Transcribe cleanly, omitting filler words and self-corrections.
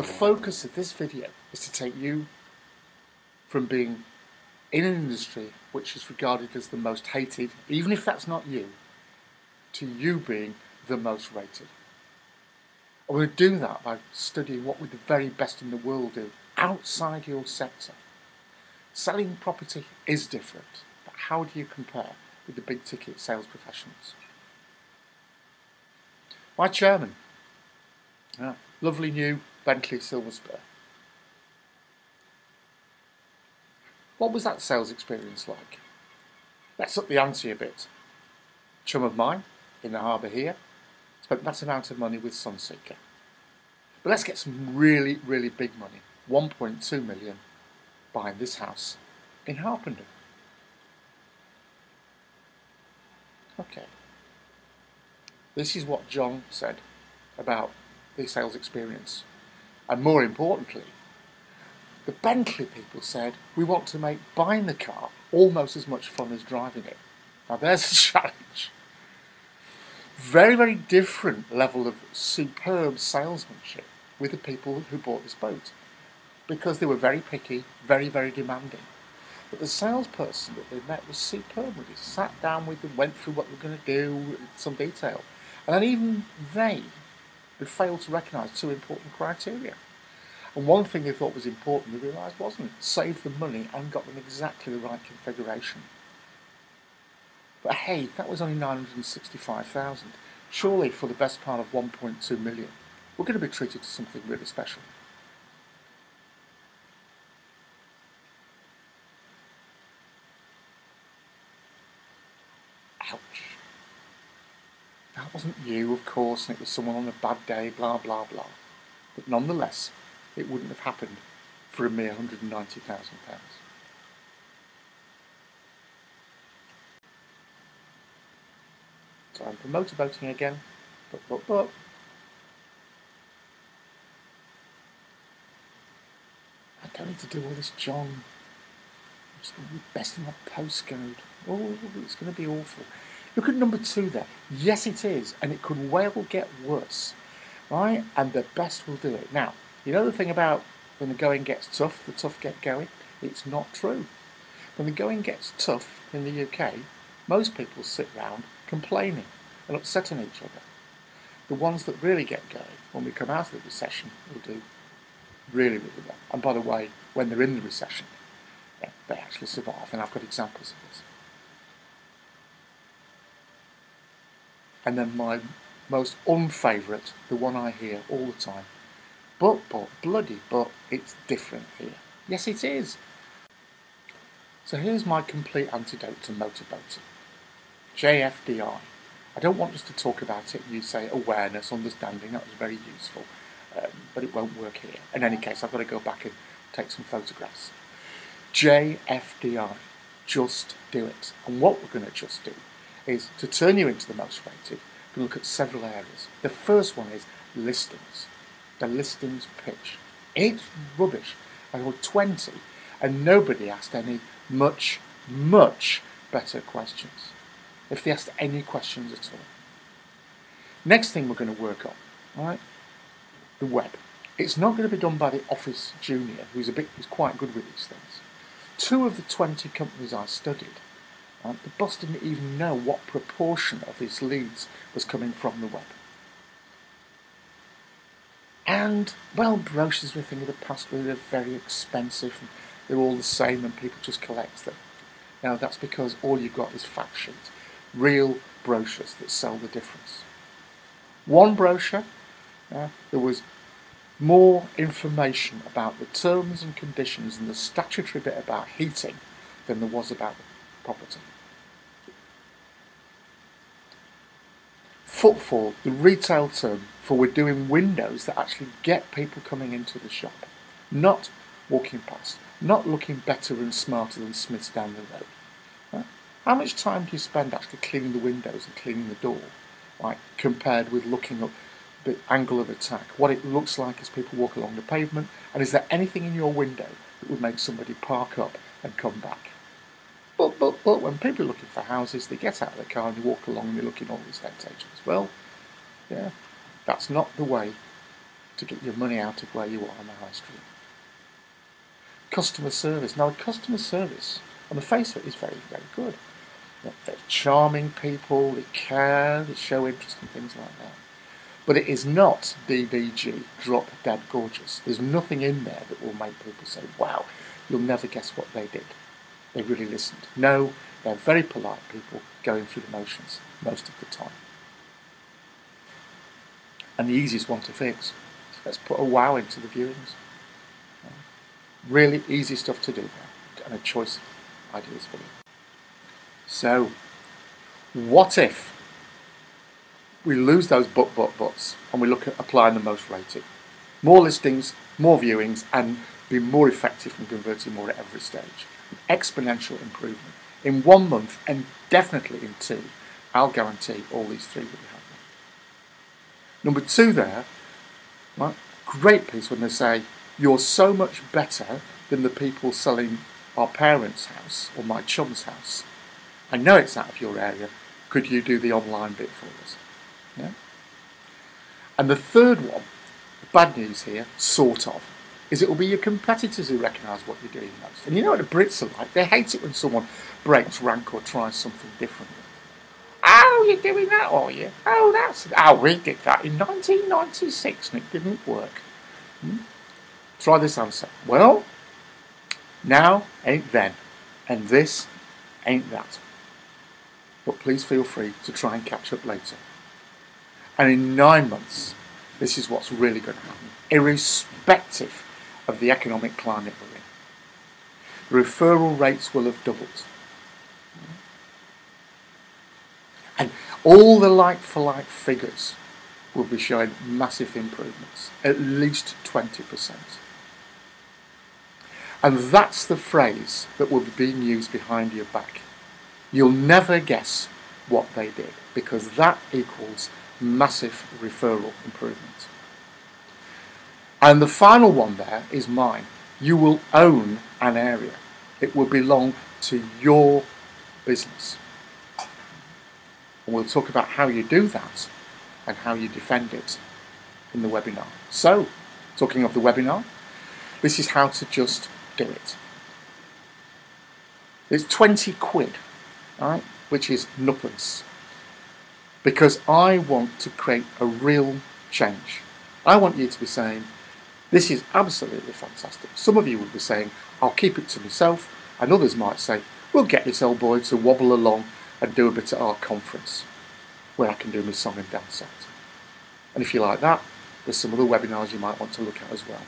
The focus of this video is to take you from being in an industry which is regarded as the most hated, even if that's not you, to you being the most rated. I'm going to do that by studying what would the very best in the world do outside your sector. Selling property is different, but how do you compare with the big ticket sales professionals? My chairman, lovely new Bentley Silver Spur. What was that sales experience like? Let's up the ante a bit. Chum of mine in the harbour here spent that amount of money with Sunseeker. But let's get some really, really big money. 1.2 million buying this house in Harpenden. Okay. This is what John said about the sales experience. And more importantly, the Bentley people said, we want to make buying the car almost as much fun as driving it. Now there's a challenge. Very, very different level of superb salesmanship with the people who bought this boat, because they were very picky, very, very demanding. But the salesperson that they met was superb with it. Sat down with them, went through what they were going to do in some detail. And then even they failed to recognise two important criteria. And one thing they thought was important, they realised wasn't. Saved them money and got them exactly the right configuration. But hey, that was only 965,000. Surely for the best part of 1.2 million, we're going to be treated to something really special. Ouch. That wasn't you, of course, and it was someone on a bad day, blah, blah, blah. But nonetheless, it wouldn't have happened for a mere £190,000. Time for motorboating again, but. I don't need to do all this, John. It's going to be best in that postcode. Oh, it's going to be awful. Look at number 2 there. Yes, it is, and it could well get worse, right? And the best will do it. Now, you know the thing about when the going gets tough, the tough get going? It's not true. When the going gets tough in the UK, most people sit round complaining and upsetting each other. The ones that really get going, when we come out of the recession, will do really, really well. And by the way, when they're in the recession, they actually survive. And I've got examples of this. And then my most unfavourite, the one I hear all the time, but, it's different here. Yes, it is. So here's my complete antidote to motorboating. JFDI. I don't want us to talk about it. You say awareness, understanding, that was very useful. But it won't work here. In any case, I've got to go back and take some photographs. JFDI. Just do it. And what we're going to just do is, to turn you into the most rated, we're going to look at several areas. The first one is listings. The listings pitch. It's rubbish. I got 20 and nobody asked any much better questions. If they asked any questions at all. Next thing we're going to work on, right? The web. It's not going to be done by the office junior, who's quite good with these things. 2 of the 20 companies I studied, the boss didn't even know what proportion of his leads was coming from the web. And, well, brochures were a thing of the past where they're very expensive and they're all the same and people just collect them. Now that's because all you've got is fact sheets, real brochures that sell the difference. One brochure, there was more information about the terms and conditions and the statutory bit about heating than there was about the property. Footfall, the retail term for we're doing windows that actually get people coming into the shop, not walking past, not looking better and smarter than Smiths down the road. How much time do you spend actually cleaning the windows and cleaning the door, right, compared with looking up the angle of attack, what it looks like as people walk along the pavement, and is there anything in your window that would make somebody park up and come back? But when people are looking for houses, they get out of the car and they walk along and they look in all the estate agents. Well, yeah, that's not the way to get your money out of where you are on the high street. Customer service. Now, customer service, on the face of it, is very, very good. They're very charming people, they care, they show interest and things like that. But it is not DDG, drop dead gorgeous. There's nothing in there that will make people say, wow, you'll never guess what they did. They really listened. No, they're very polite people going through the motions most of the time. And the easiest one to fix, let's put a wow into the viewings. Really easy stuff to do there, and a choice of ideas for you. So, what if we lose those buts and we look at applying the most rated? More listings, more viewings, and be more effective in converting more at every stage. An exponential improvement. In 1 month, and definitely in 2, I'll guarantee all these 3 will be happening. Number 2 there, right, great piece when they say, you're so much better than the people selling our parents' house or my chum's house. I know it's out of your area. Could you do the online bit for us? Yeah? And the third one, the bad news here, sort of, is it will be your competitors who recognise what you're doing most. And you know what the Brits are like? They hate it when someone breaks rank or tries something different. Oh, you're doing that, are you? Oh, we did that in 1996 and it didn't work. Try this answer. Well, now ain't then, and this ain't that. But please feel free to try and catch up later. And in 9 months, this is what's really going to happen, irrespective of the economic climate we're in. The referral rates will have doubled. And all the like-for-like figures will be showing massive improvements, at least 20%. And that's the phrase that will be being used behind your back. You'll never guess what they did, because that equals massive referral improvement. And the final one there is mine. You will own an area. It will belong to your business. And we'll talk about how you do that and how you defend it in the webinar. So, talking of the webinar, this is how to just do it. It's 20 quid, right, which is nuppence, because I want to create a real change. I want you to be saying, this is absolutely fantastic. Some of you will be saying, I'll keep it to myself, and others might say, we'll get this old boy to wobble along and do a bit at our conference, where I can do my song and dance set. And if you like that, there's some other webinars you might want to look at as well.